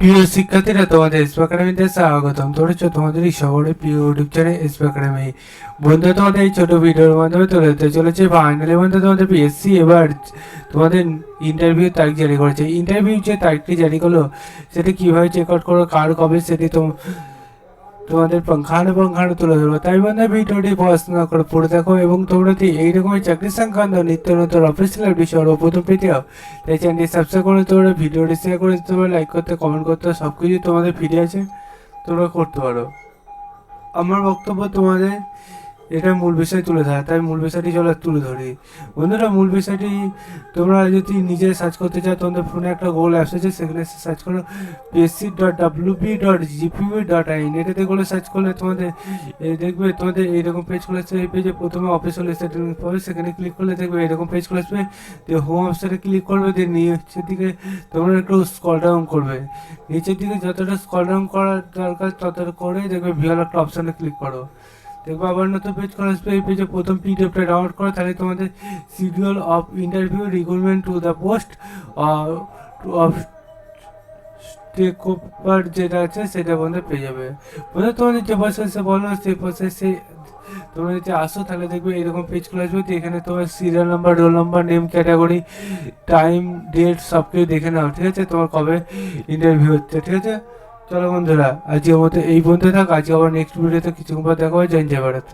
প্রিয় শিক্ষার্থীরা, তোমাদের এসপি একাডেমিতে স্বাগতম। ধরেছ তোমাদের এই শহরে প্রিয় ইউটিউব চ্যানেল এসপি একাডেমি। বন্ধু, তোমাদের এই ছোট ভিডিওর মাধ্যমে তুলে দিতে চলেছে ফাইনালি বন্ধু তোমাদের পিএসসি এবার তোমাদের ইন্টারভিউ তারিখ জারি করেছে। ইন্টারভিউ যে তারিখটি জারি করলো সেটি কীভাবে চেক আউট করো, কার কবে, সেটি তোমাদের পঙ্খানো তুলে ধরবো। তাই বন্ধু ভিডিওটি পড়াশোনা করে পড়ে দেখো, এবং তোমরা যদি এইরকমের চাকরি সংক্রান্ত নিত্য নতুন অফিসিয়াল বিষয় সর্বপ্রথম পেতে হও তাই চ্যানেলটি সাবস্ক্রাইব করে তোমরা ভিডিওটি শেয়ার করে তোমরা লাইক করতে, কমেন্ট করতে, সব কিছু তোমাদের ফিরে আছে, তোমরা করতে পারো। আমার বক্তব্য তোমাদের এটা মূল বিষয় তুলে ধরা, তাই মূল বিষয়টি চলো তুলে ধরি। বন্ধুরা, মূল বিষয়টি তোমরা যদি নিজে সার্চ করতে চাও, তোমাদের ফোনে একটা গুগল অ্যাপস আছে, সেখানে সার্চ করো psc.wp.gpv.in। এটাতে করে সার্চ করলে তোমাদের দেখবে তোমাদের এইরকম পেজ খুলে আসবে। এই পেজে প্রথমে অফিসিয়াল ওয়েবসাইট লিঙ্ক পাবে, সেখানে ক্লিক করলে দেখবে এরকম পেজ খুলে আসবে। দিয়ে হোম অপশনে ক্লিক করবে, দিয়ে নিচের দিকে তোমরা একটু স্ক্রল ডাউন করবে। নিচের দিকে যতটা স্ক্রল ডাউন করার দরকার ততটা করে দেখবে ভিউয়ার একটা অপশানে ক্লিক করো। দেখবো আবার নতুন পেজ করে আসবে। এই পেজে প্রথম পিডিএফটা ডাউনলোড করো, তাহলে তোমাদের schedule of interview recruitment to the post of takeover যেটা আছে সেটা বন্ধু পেয়ে যাবে। বন্ধু, তোমাদের যে প্রসেসে বলো সেই প্রসেসে তোমরা যদি আসো তাহলে দেখবে এরকম পেজ খুলে আসবে। তো এখানে তোমার serial number, roll number, name, category, time, date সব কিছু দেখে নাও, ঠিক আছে? তোমার কবে ইন্টারভিউ হচ্ছে, ঠিক আছে? চলো বন্ধুরা, আজকের মতো এই বন্ধু থাক। আজকে আবার নেক্সট ভিডিওতে কিছুক্ষণ পর দেখা হয়। জয় ভারত।